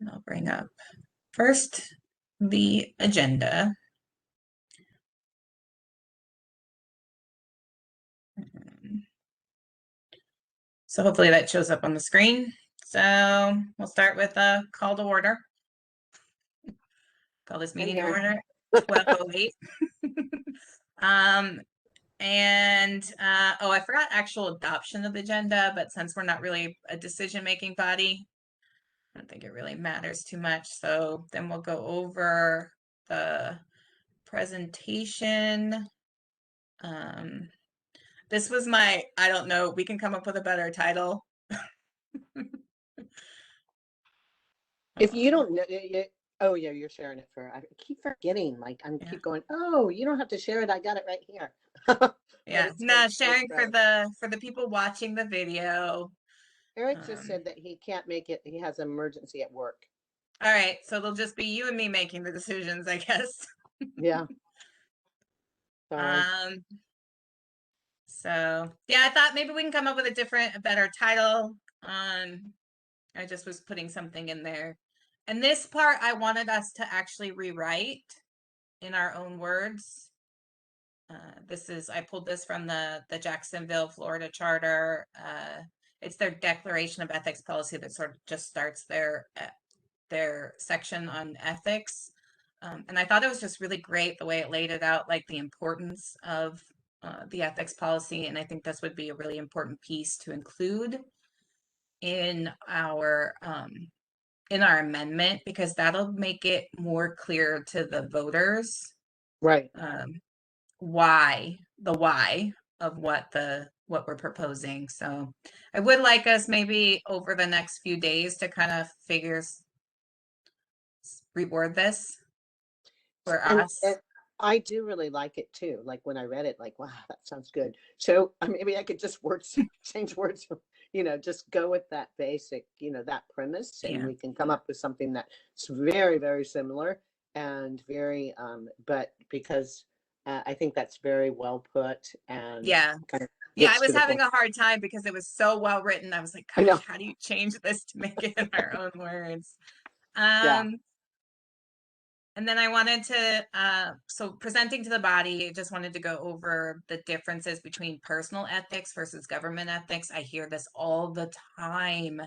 I'll bring up first the agenda. So hopefully that shows up on the screen. So we'll start with a call to order. Call this meeting to order, 12:08. Oh, I forgot actual adoption of the agenda, but since we're not really a decision-making body, I don't think it really matters too much. So then we'll go over the presentation. This was my, I don't know, we can come up with a better title. If you don't know, oh yeah, you're sharing it I keep forgetting, like keep going, oh, you don't have to share it, I got it right here. Yeah, no, sharing for the people watching the video. Eric just said that he can't make it, he has an emergency at work. All right, so it'll just be you and me making the decisions, I guess. Yeah. Sorry. So yeah, I thought maybe we can come up with a better title. I just was putting something in there. And this part I wanted us to actually rewrite in our own words. I pulled this from the Jacksonville, Florida charter. It's their declaration of ethics policy that sort of just starts their section on ethics. And I thought it was just really great the way it laid it out, like the importance of the ethics policy. And I think this would be a really important piece to include in our amendment, because that'll make it more clear to the voters. Right. Why of what we're proposing. So I would like us maybe over the next few days to kind of reword this for us. And I do really like it too. Like when I read it, like, wow, that sounds good. So maybe I could just change words, just go with that basic, that premise, and we can come up with something that's very, very similar and very, but because I think that's very well put and kind of I was having a hard time because it was so well written. I was like, gosh, how do you change this to make it in our own words? And then I wanted to, so presenting to the body, I just wanted to go over the differences between personal ethics versus government ethics. I hear this all the time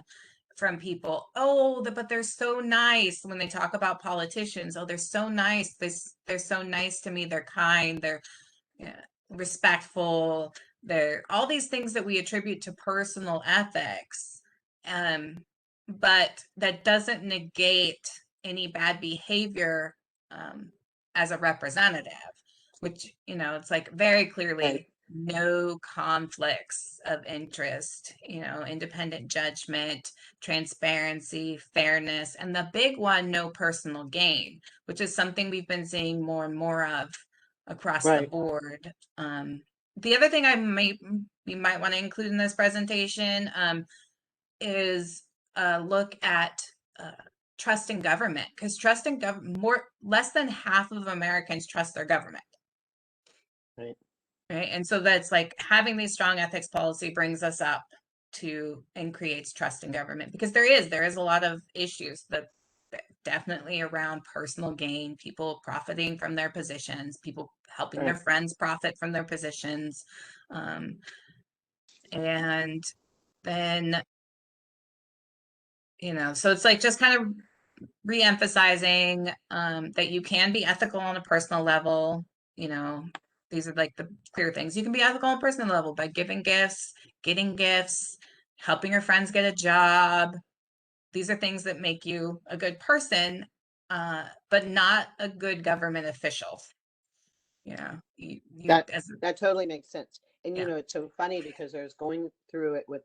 from people. Oh, but they're so nice when they talk about politicians. Oh, they're so nice. They're so nice to me. They're kind. They're respectful. They're all these things that we attribute to personal ethics. But that doesn't negate any bad behavior as a representative, which, it's like very clearly no conflicts of interest, independent judgment, transparency, fairness, and the big one, no personal gain, which is something we've been seeing more and more of across the board. The other thing we might want to include in this presentation is a look at trust in government, because trust in government, less than half of Americans trust their government. Right. And so that's like having these strong ethics policy brings us up to and creates trust in government, because there is a lot of issues that definitely around personal gain, people profiting from their positions, people helping their friends profit from their positions. And then, so it's like just kind of re-emphasizing that you can be ethical on a personal level. These are like the clear things. You can be ethical on a personal level by giving gifts, getting gifts, helping your friends get a job. These are things that make you a good person, but not a good government official. That totally makes sense. And it's so funny because I was going through it with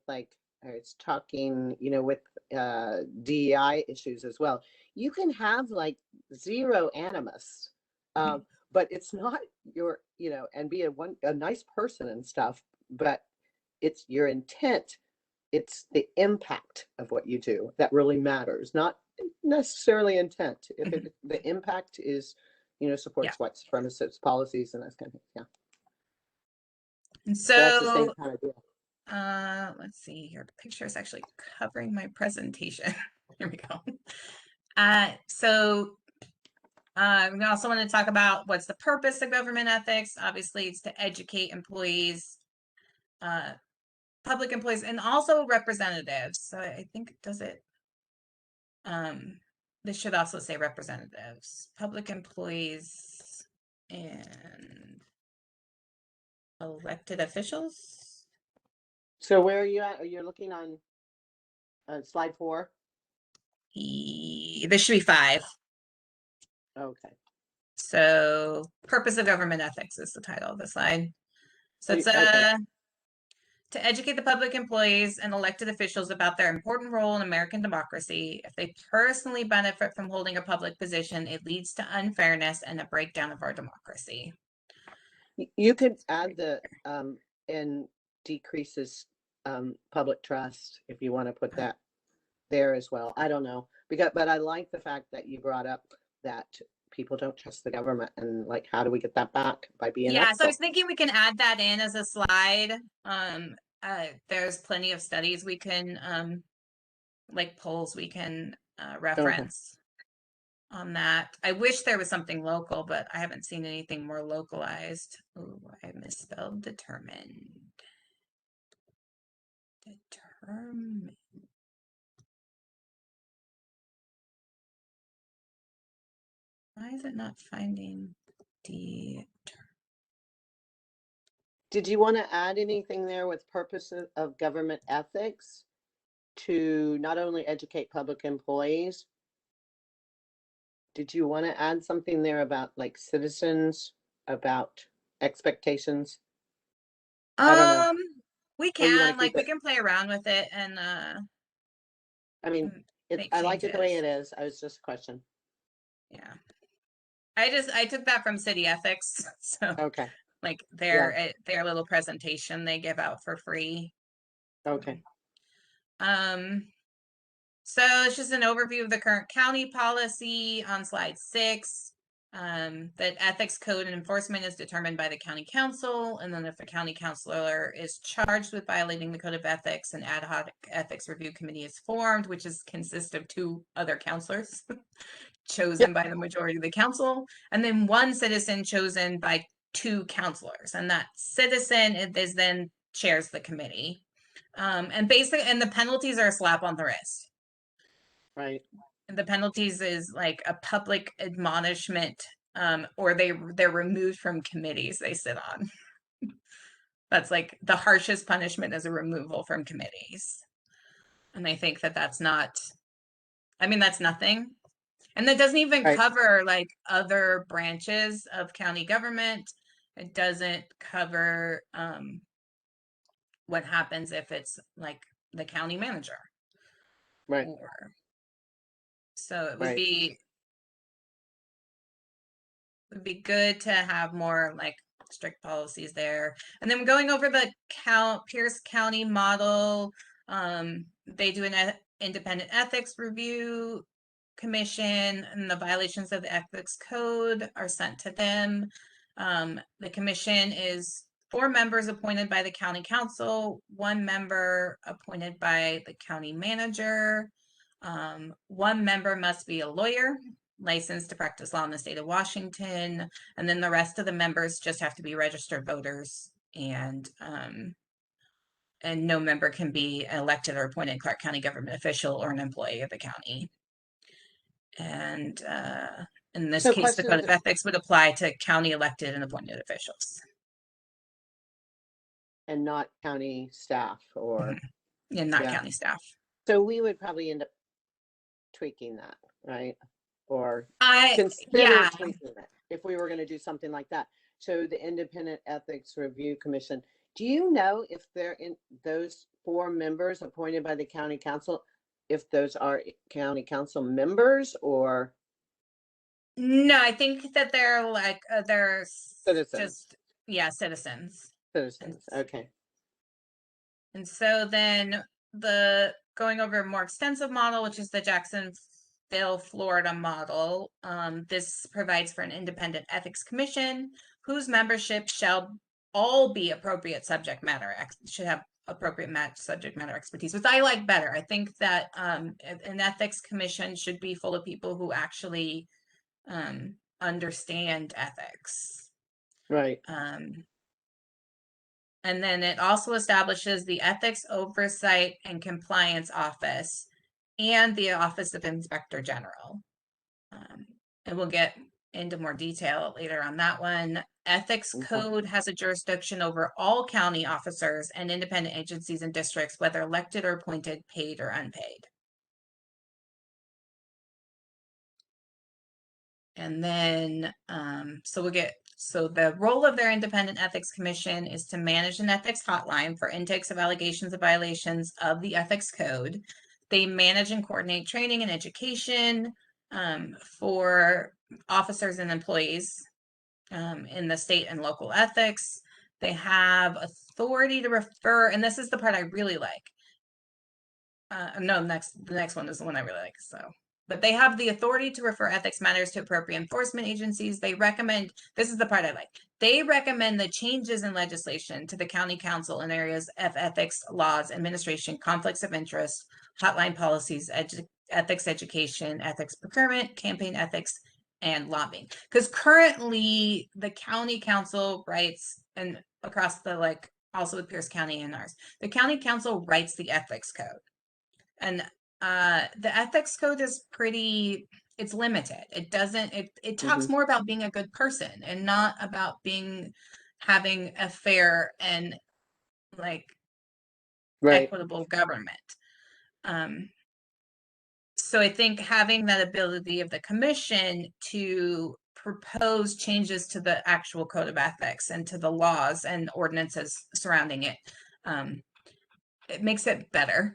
it's talking, with DEI issues as well. You can have like zero animus, but it's not your, and be a nice person and stuff, but it's your intent. It's the impact of what you do that really matters, not necessarily intent. If the impact is, supports white supremacist policies and that kind of thing. Yeah. And so that's the same kind of deal. Let's see here. The picture is actually covering my presentation. Here we go. We also want to talk about what's the purpose of government ethics. Obviously, it's to educate employees, public employees, and also representatives. So I think, does it, this should also say representatives, public employees, and elected officials. So where are you at? You're looking on slide 4? This should be 5. Okay. So purpose of government ethics is the title of the slide. So it's Okay. to educate the public employees and elected officials about their important role in American democracy. If they personally benefit from holding a public position, it leads to unfairness and a breakdown of our democracy. You could add the and decreases public trust if you want to put that there as well. I don't know, but I like the fact that you brought up that people don't trust the government, and like, how do we get that back? By being Yeah, so I ethical. was thinking we can add that in as a slide. There's plenty of studies we can like polls we can reference on that. I wish there was something local, but I haven't seen anything more localized. Oh, I misspelled determined. Determined. Why is it not finding the? Did you want to add anything there with purposes of government ethics to not only educate public employees? Did you want to add something there about like citizens, about expectations? I don't know. We Or you want can to like keep we it? can play around with it and I mean, make I like it the way changes. it is. I was just a question. Yeah. I took that from City Ethics. So Okay. like their little presentation they give out for free. Okay. So it's just an overview of the current county policy on slide 6. That ethics code and enforcement is determined by the county council, and then if the county councilor is charged with violating the code of ethics, an ad hoc ethics review committee is formed, which consists of 2 other counselors chosen by the majority of the council, and then 1 citizen chosen by 2 counselors, and that citizen is then chairs the committee. And the penalties are a slap on the wrist. Right. And the penalties is like a public admonishment, or they're removed from committees they sit on. That's like the harshest punishment is a removal from committees. And I think that's not, I mean, that's nothing. And that doesn't even cover like other branches of county government. It doesn't cover what happens if it's like the county manager. Right. So it would be good to have more like strict policies there. And then going over the Pierce County model, they do an independent ethics review commission, and the violations of the ethics code are sent to them. The commission is 4 members appointed by the county council, 1 member appointed by the county manager. 1 member must be a lawyer licensed to practice law in the state of Washington, and then the rest of the members just have to be registered voters, and no member can be an elected or appointed Clark County government official or an employee of the county. And in this case, the code of ethics would apply to county elected and appointed officials. And not county staff or. And not county staff. So we would probably end up tweaking that, right? Or consider tweaking it if we were going to do something like that. So the Independent Ethics Review Commission, do you know if they're in those 4 members appointed by the county council, if those are county council members or? No, I think that they're like they're citizens. Citizens. Okay. And so then going over a more extensive model, which is the Jacksonville, Florida model. This provides for an independent ethics commission whose membership shall all be appropriate subject matter, should have appropriate match subject matter expertise, which I like better. I think that an ethics commission should be full of people who actually understand ethics. Right. And then it also establishes the Ethics Oversight and Compliance Office and the Office of Inspector General. And we'll get into more detail later on that one. Ethics Code has a jurisdiction over all county officers and independent agencies and districts, whether elected or appointed, paid or unpaid. And then, so the role of their independent ethics commission is to manage an ethics hotline for intakes of allegations of violations of the ethics code. They manage and coordinate training and education for officers and employees in the state and local ethics. They have authority to refer, and this is the part I really like. No, the next one is the one I really like. But they have the authority to refer ethics matters to appropriate enforcement agencies. They recommend, this is the part I like, they recommend the changes in legislation to the county council in areas of ethics, laws, administration, conflicts of interest, hotline policies, ethics education, ethics procurement, campaign ethics, and lobbying. Because currently the county council writes, and across the also with Pierce County and ours, the county council writes the ethics code. And the ethics code is it's limited. It doesn't, it talks more about being a good person and not about having a fair and equitable government. So I think having that ability of the commission to propose changes to the actual code of ethics and to the laws and ordinances surrounding it, it makes it better.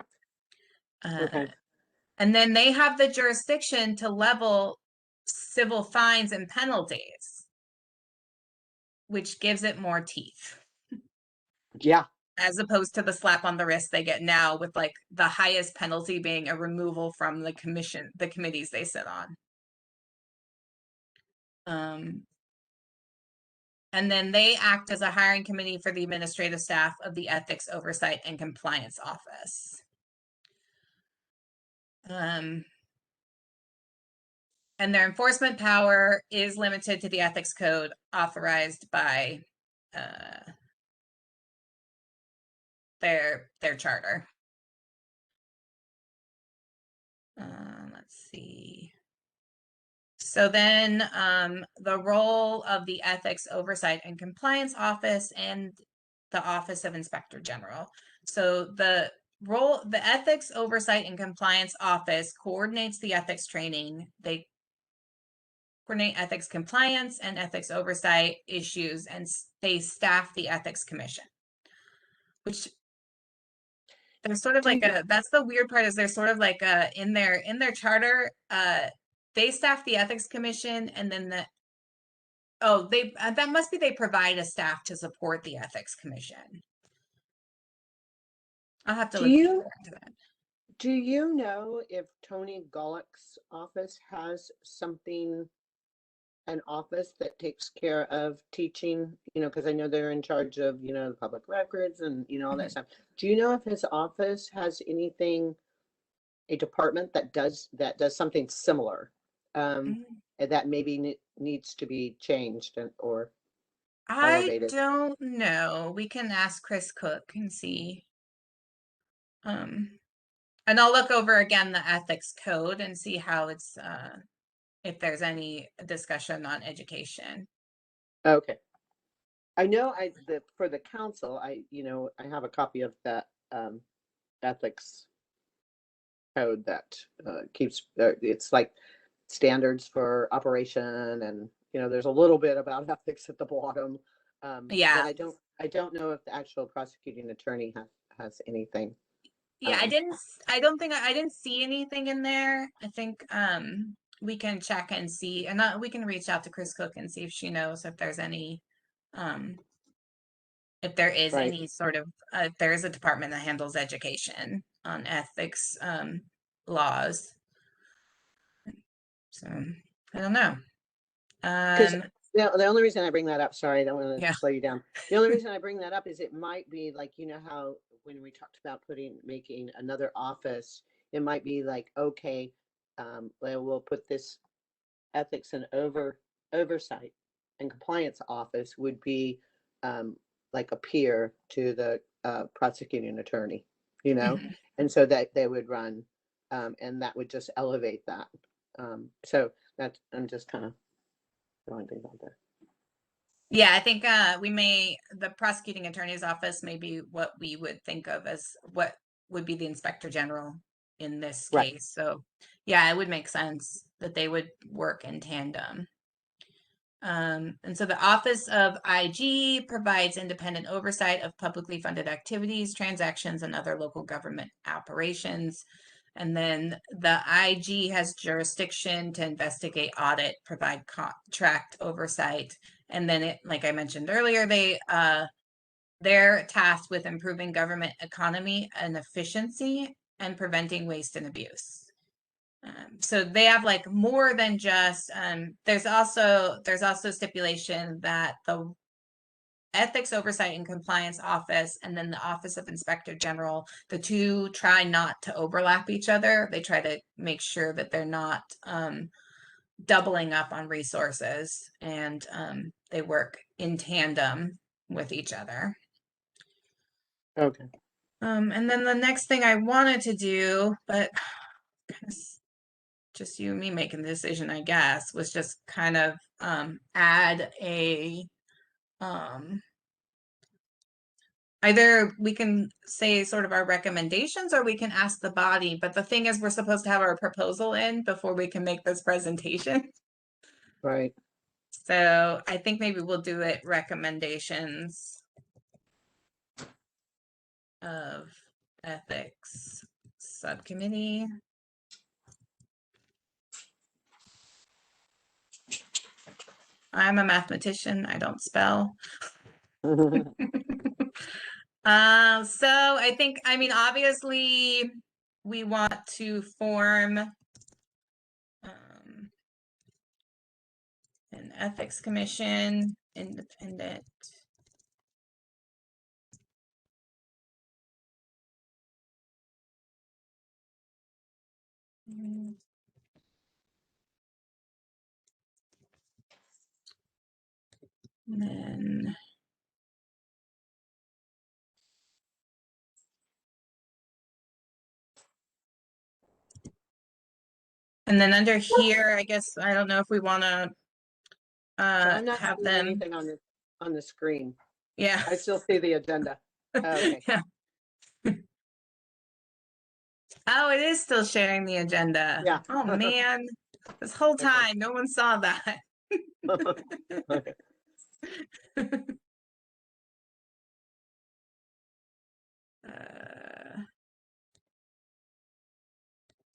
And then they have the jurisdiction to level civil fines and penalties, which gives it more teeth. Yeah. As opposed to the slap on the wrist they get now, with the highest penalty being a removal from the committees they sit on. And then they act as a hiring committee for the administrative staff of the Ethics Oversight and Compliance Office. And their enforcement power is limited to the ethics code authorized by their charter. Let's see. So then the role of the Ethics Oversight and Compliance Office and the Office of Inspector General. So the Ethics Oversight and Compliance Office coordinates the ethics training. They coordinate ethics compliance and ethics oversight issues, and they staff the ethics commission, which they're sort of that's the weird part, is they're sort of in their charter, they staff the ethics commission, and then that must be they provide a staff to support the ethics commission. I'll have to look into that. Do you know if Tony Golick's office has an office that takes care of teaching, because I know they're in charge of, the public records and, all that stuff. Do you know if his office has a department that does something similar, that maybe needs to be changed or elevated? I don't know. We can ask Chris Cook and see. And I'll look over again the ethics code and see how it's if there's any discussion on education. Okay. I know for the council, I have a copy of that ethics code that keeps it's like standards for operation, and there's a little bit about ethics at the bottom. Yeah. But I don't know if the actual prosecuting attorney has anything. Yeah, I didn't see anything in there. I think we can check and see, and we can reach out to Chris Cook and see if she knows if there's any if there is any sort of if there is a department that handles education on ethics laws. So I don't know. The only reason I bring that up, sorry, I don't want to Yeah. slow you down. The only reason I bring that up is it might be like, you know how when we talked about making another office, it might be like, okay, we'll put this ethics and oversight and compliance office would be like a peer to the prosecuting attorney, you know, Mhm. and so that they would run, and that would just elevate that. So that's, I'm just kind of throwing things out there. Yeah, I think the prosecuting attorney's office may be what we would think of as what would be the inspector general in this Right. case. So yeah, it would make sense that they would work in tandem. And so the Office of IG provides independent oversight of publicly funded activities, transactions, and other local government operations. And then the IG has jurisdiction to investigate, audit, provide contract oversight. And then it, like I mentioned earlier, they're tasked with improving government economy and efficiency and preventing waste and abuse. So they have like more than just there's also stipulation that the ethics oversight and compliance office and then the office of inspector general, the two try not to overlap each other. They try to make sure that they're not doubling up on resources, and they work in tandem with each other. Okay. And then the next thing I wanted to do, but kind of just you and me making the decision, I guess, was just kind of add a either we can say sort of our recommendations or we can ask the body. But the thing is, we're supposed to have our proposal in before we can make this presentation. Right. So I think maybe we'll do it recommendations of ethics subcommittee. I'm a mathematician. I don't spell. So I think, I mean, obviously we want to form an ethics commission, independent. And then under here, I guess, I don't know if we want to So I'm not have seeing them. anything on the screen. Yeah. I still see the agenda. Oh, okay. Yeah. Oh, it is still sharing the agenda. Yeah. Oh man, this whole Okay. time no one saw that. Okay.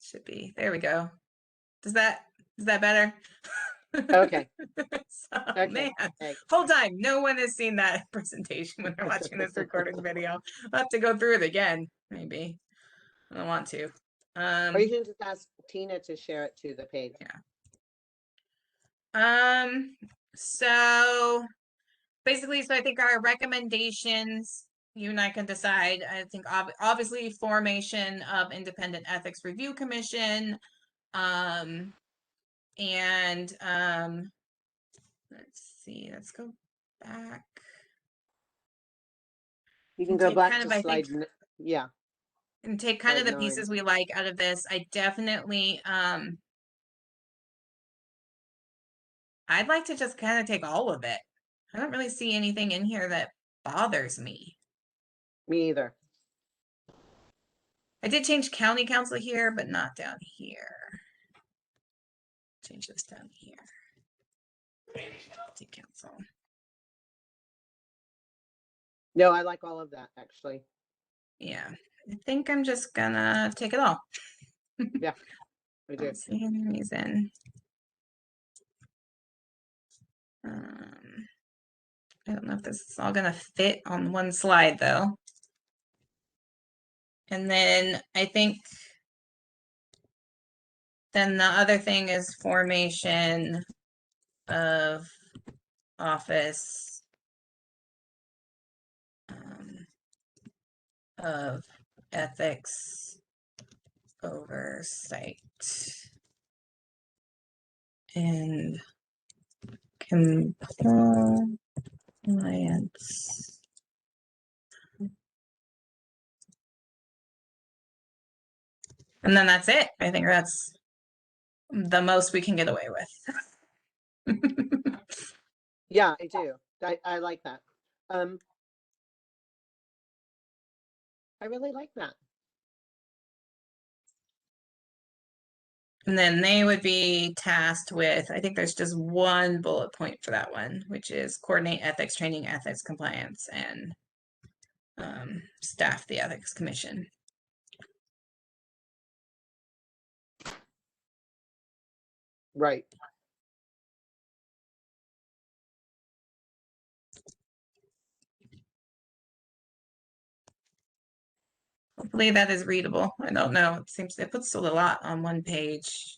Should be. There we go. Is that better? Okay. So, Okay. man, Okay. whole time no one has seen that presentation when they're watching this recorded video. I'll have to go through it again, maybe. I don't want to. Or you can just ask Tina to share it to the page. Yeah. So basically, so I think our recommendations, you and I can decide. I think obviously formation of independent ethics review commission, and let's see, let's go back. You can go take back kind to of, I think, slide. Yeah. and take kind of Slide the 9. pieces we like out of this. I definitely I'd like to just kind of take all of it. I don't really see anything in here that bothers me. Me either. I did change county council here, but not down here. Change this down here. County council. No, I like all of that actually. Yeah, I think I'm just gonna take it all. Yeah, I do. Don't see any reason. I don't know if this is all gonna fit on one slide though. And then I think then the other thing is formation of Office of Ethics Oversight and Compliance. And then that's it. I think that's the most we can get away with. Yeah, I do. I like that. I really like that. And then they would be tasked with, I think there's just one bullet point for that one, which is coordinate ethics training, ethics compliance, and staff the ethics commission. Right. Hopefully that is readable. I don't know. It seems it puts a lot on one page.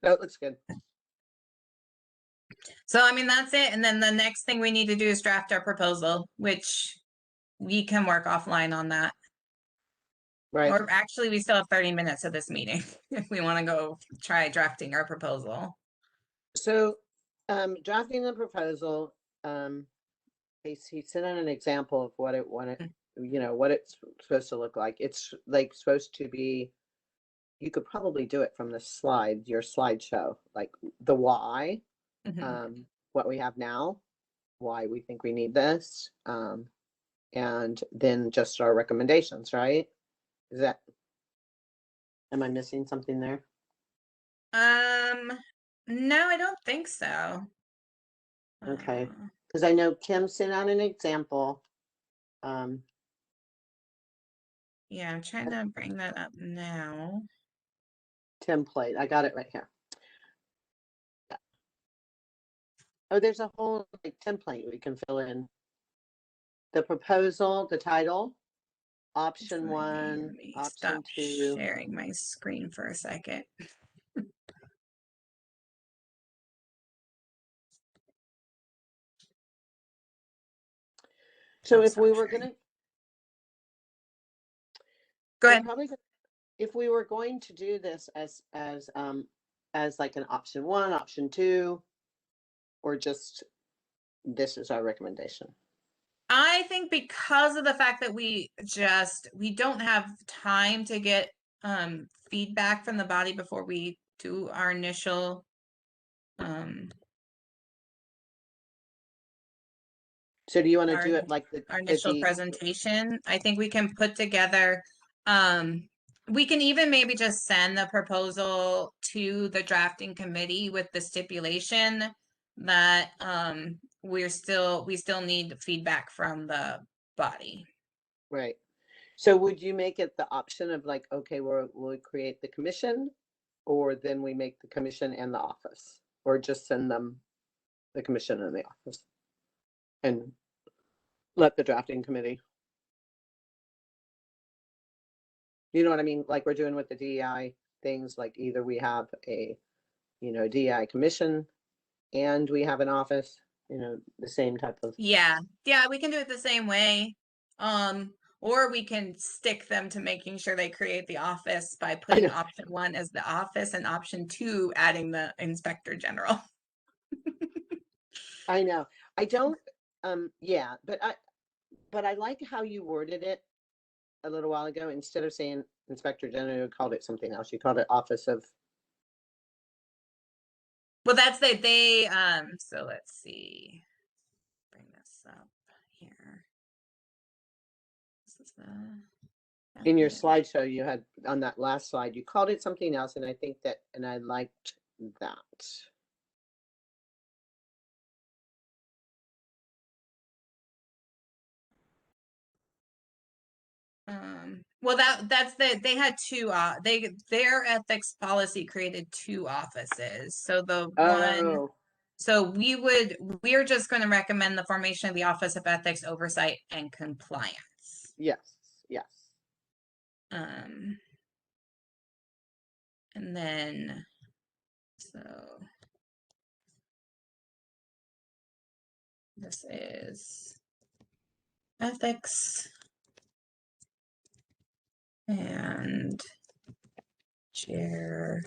That looks good. So, I mean, that's it. And then the next thing we need to do is draft our proposal, which we can work offline on that. Right. Or actually, we still have 30 minutes of this meeting if we want to go try drafting our proposal. So, drafting the proposal, he sent out an example of what it wanted, what it's supposed to look like. It's like supposed to be, you could probably do it from the slide, your slideshow, like the why, what we have now, why we think we need this, and then just our recommendations, right? Am I missing something there? No, I don't think so. Okay, because I know Kim sent out an example. Yeah, I'm trying to bring that up now. Template, I got it right here. Oh, there's a whole like template we can fill in. The proposal, the title, option one, option two. Sharing my screen for a second. So if we were gonna go ahead, if we were going to do this as like an option one, option two, or just this is our recommendation. I think because of the fact that we don't have time to get feedback from the body before we do our initial so do you want to do it like our initial presentation? I think we can put together we can even maybe just send the proposal to the drafting committee with the stipulation that we still need feedback from the body. Right. So would you make it the option of like, okay, we'll create the commission, or then we make the commission and the office, or just send them the commission and the office and let the drafting committee? You know what I mean? Like we're doing with the DEI things, like either we have a, DEI commission and we have an office, the same type of. Yeah, we can do it the same way. Or we can stick them to making sure they create the office by putting option one as the office and option two adding the inspector general. I know. I don't, yeah, but I like how you worded it a little while ago. Instead of saying inspector general, you called it something else. You called it office of. Well, that's they so let's see. Bring this up here. This is in your slideshow you had on that last slide, you called it something else, and I think that, and I liked that. Well, that's they had two their ethics policy created two offices. So the one, so we're just going to recommend the formation of the Office of Ethics Oversight and Compliance. Yes, yes. And then, so this is ethics and chair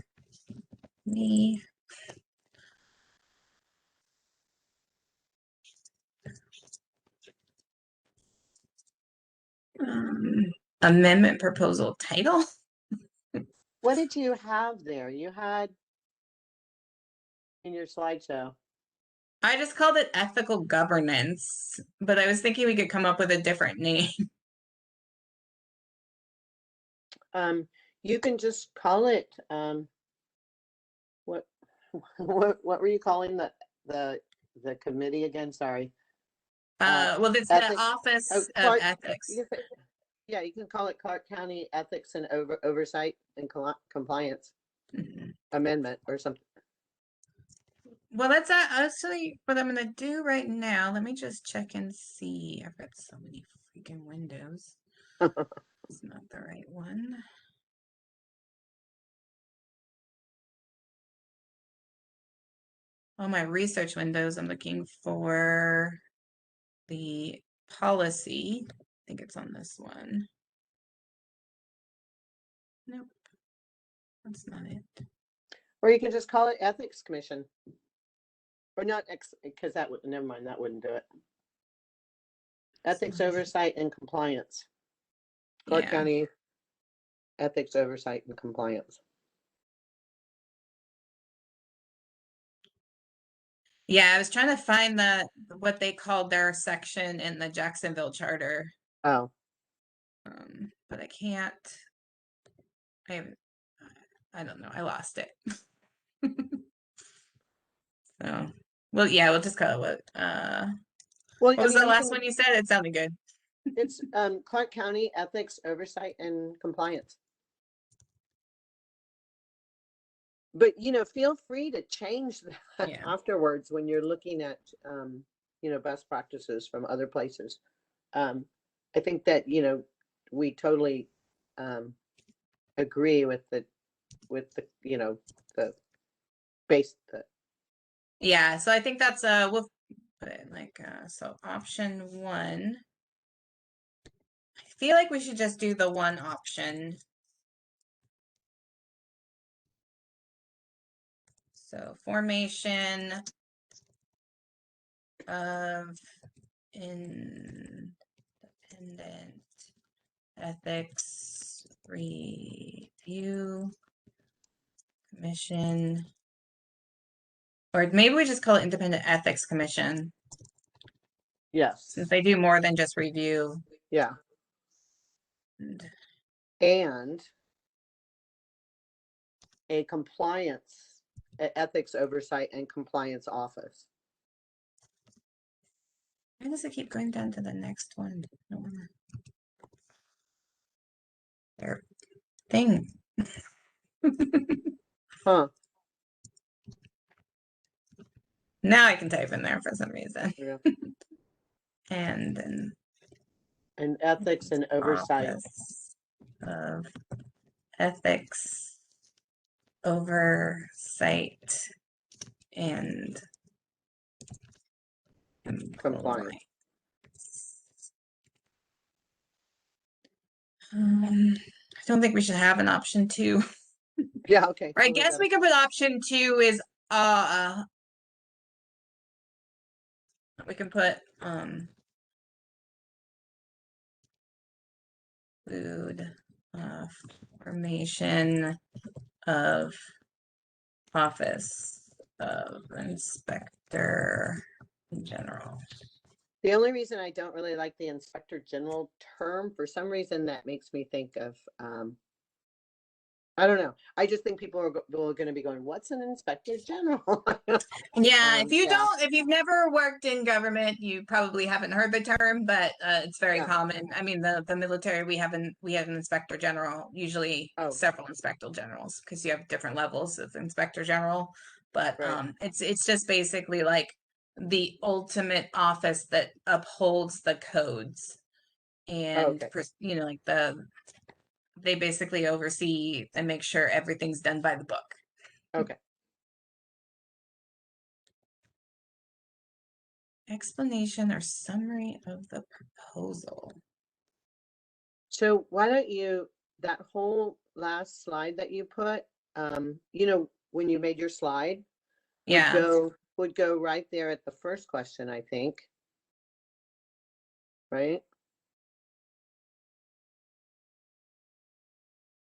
me. Amendment proposal title. What did you have there? You had in your slideshow. I just called it ethical governance, but I was thinking we could come up with a different name. You can just call it, what, what were you calling the committee again? Sorry. Well, it's Ethics. the Office Oh, of Clark, Ethics. yeah, you can call it Clark County Ethics and Oversight and Compliance Amendment or something. Well, that's actually what I'm gonna do right now. Let me just check and see. I've got so many freaking windows. It's not the right one. Oh, my research windows, I'm looking for the policy. I think it's on this one. Nope, that's not it. Or you can just call it Ethics Commission. Or not, because that would, never mind, that wouldn't do it. Ethics Oversight and Compliance. Clark County Ethics Oversight and Compliance. Yeah, I was trying to find what they called their section in the Jacksonville charter. Oh. But I can't. I don't know. I lost it. So, well, yeah, we'll just call it Well, what was the last one you said? It sounded good. It's Clark County Ethics Oversight and Compliance. But feel free to change that afterwards when you're looking at best practices from other places. I think that we totally agree with the the base. Yeah, so I think that's we'll put it in like so option 1. I feel like we should just do the one option. So formation of independent ethics review commission, or maybe we just call it independent ethics commission. Yes. Since they do more than just review. Yeah. And a compliance, ethics oversight and compliance office. Why does it keep going down to the next one? Their thing. Huh. Now I can type in there for some reason. Yeah. And then and ethics and oversight of ethics, oversight, and compliance. I don't think we should have an option 2. Yeah, okay. Or I guess we could put option 2 is we can put food formation of office of inspector general. The only reason I don't really like the inspector general term, for some reason, that makes me think of I don't know. I just think people are going to be going, "What's an inspector general?" Yeah, if you've never worked in government, you probably haven't heard the term, but it's very common. I mean, the military, we have an inspector general, usually several inspector generals, because you have different levels of inspector general. But it's just basically like the ultimate office that upholds the codes and Okay. you know, like they basically oversee and make sure everything's done by the book. Okay. Explanation or summary of the proposal. So why don't you, that whole last slide that you put, you know, when you made your slide, Yeah. would go right there at the first question, I think. Right?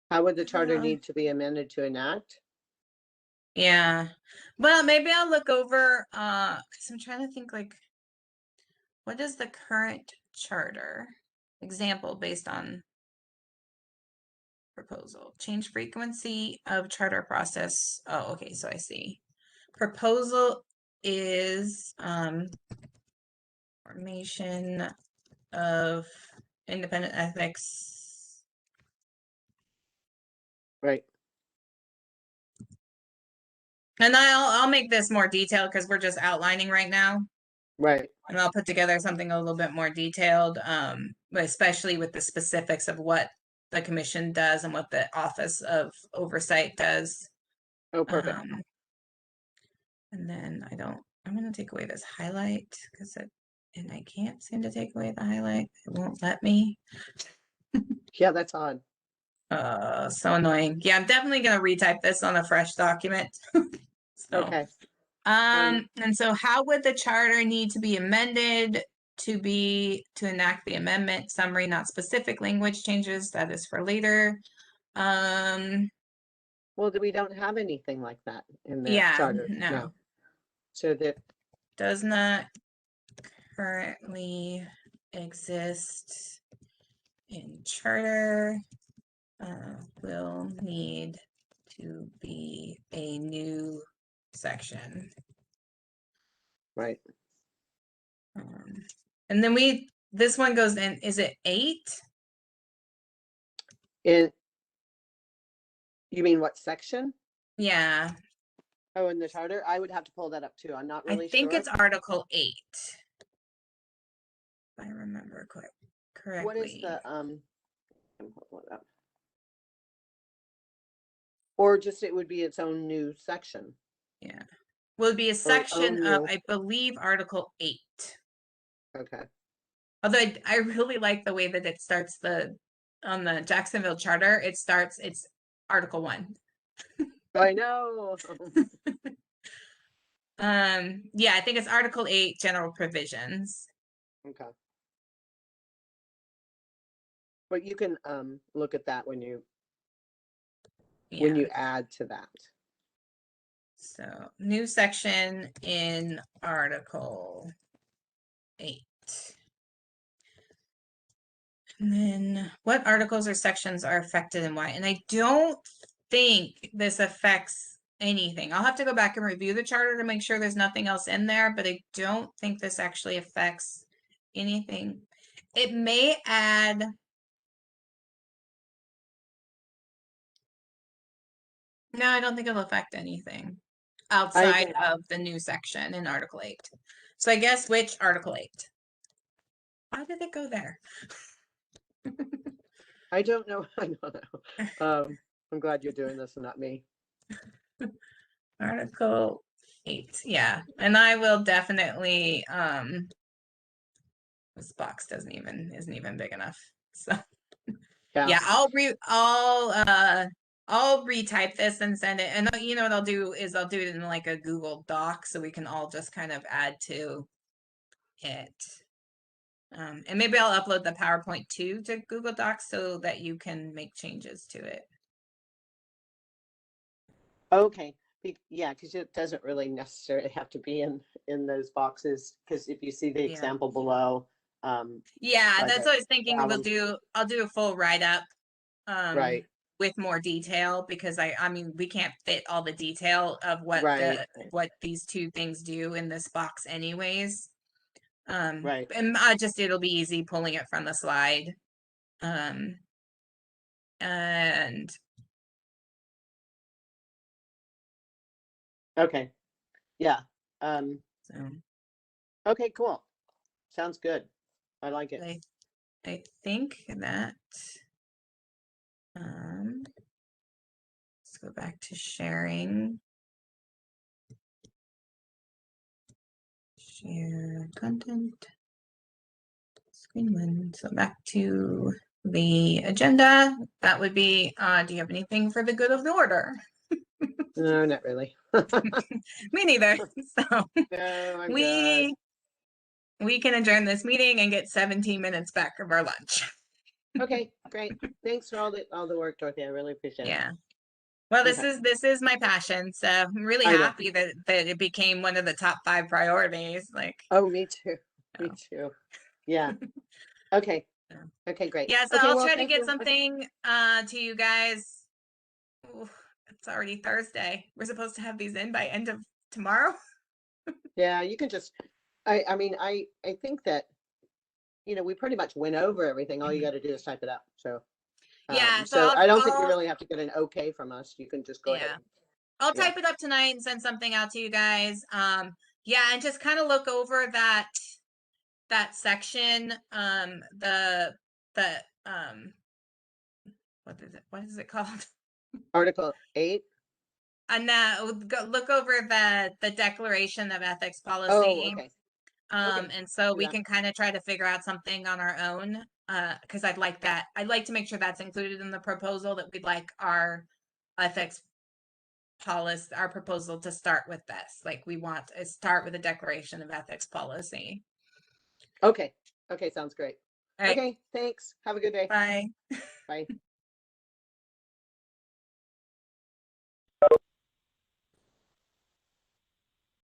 How would the charter need to be amended to enact? Yeah. Well, maybe I'll look over, because I'm trying to think, like, what is the current charter example based on proposal? Change frequency of charter process. Oh, okay, so I see. Proposal is formation of independent ethics. Right. And I'll make this more detailed because we're just outlining right now. Right. And I'll put together something a little bit more detailed, but especially with the specifics of what the commission does and what the Office of Oversight does. Oh, perfect. And then I'm going to take away this highlight because and I can't seem to take away the highlight. It won't let me. Yeah, that's odd. So annoying. Yeah, I'm definitely going to retype this on a fresh document. So, Okay. and so how would the charter need to be amended to enact the amendment summary, not specific language changes? That is for later. Well, we don't have anything like that in the Yeah, charter no. now. So that Does not currently exist in charter. Will need to be a new section. right. And then this one goes in, is it 8? You mean what section? Yeah, Oh, in the charter? I would have to pull that up too. I'm not I really think sure. it's Article 8. If I remember correctly. What is the hold up. Or just it would be its own new section. Yeah. Will be a section of, new. I believe, Article 8. Okay. Although I really like the way that it starts on the Jacksonville Charter, it's Article 1. I know. Yeah, I think it's Article 8, general provisions. Okay. But you can look at that when you add to that. So new section in Article 8. And then what articles or sections are affected and why? And I don't think this affects anything. I'll have to go back and review the charter to make sure there's nothing else in there, but I don't think this actually affects anything. It may add. No, I don't think it'll affect anything outside of the new section in Article 8. So I guess which Article 8? How did it go there? I don't know. I don't know. I'm glad you're doing this and not me. Article 8. Yeah. And I will definitely this box isn't even big enough. So yeah, I'll retype this and send it. And you know what I'll do is I'll do it in like a Google Doc so we can all just kind of add to it. And maybe I'll upload the PowerPoint too to Google Docs so that you can make changes to it. Okay. Yeah, because it doesn't really necessarily have to be in those boxes. Because if you see the example below, yeah, that's what I was thinking. I'll do a full write-up right, with more detail because I mean we can't fit all the detail of what what these two things do in this box anyways. right. And it'll be easy pulling it from the slide. And Okay. Yeah. so Okay, cool. Sounds good. I like it. I think that, let's go back to sharing. Share content. Screen one. So back to the agenda. That would be, do you have anything for the good of the order? No, not really. Me neither. So No, I'm good. we can adjourn this meeting and get 17 minutes back of our lunch. Okay, great. Thanks for all the work, Dorothy. I really appreciate it. Yeah. Well, this Okay. is my passion. So I'm really I know. happy that it became one of the top 5 priorities. Like, Oh, me too. Me oh. too. Yeah. Okay. Yeah. Okay, great. Yeah, so Okay, I'll well, try to thank get you. something to you guys. Ooh, it's already Thursday. We're supposed to have these in by end of tomorrow. Yeah, you can just I mean, I think that, we pretty much went over everything. All you got to do is type it up. So Yeah, so so I don't think you I'll really have to get an okay from us. You can just go ahead yeah. and I'll yeah. type it up tonight and send something out to you guys. Yeah, and just kind of look over that section, the what is it called? Article 8. And look over the Declaration of Ethics Oh, Policy. okay. And so Do we that. can kind of try to figure out something on our own. Because I'd like to make sure that's included in the proposal, that we'd like our ethics policy, our proposal to start with this. Like, we want to start with a declaration of ethics policy. Okay. Okay, sounds great. All right. Okay, thanks. Have a good day. Bye. Bye.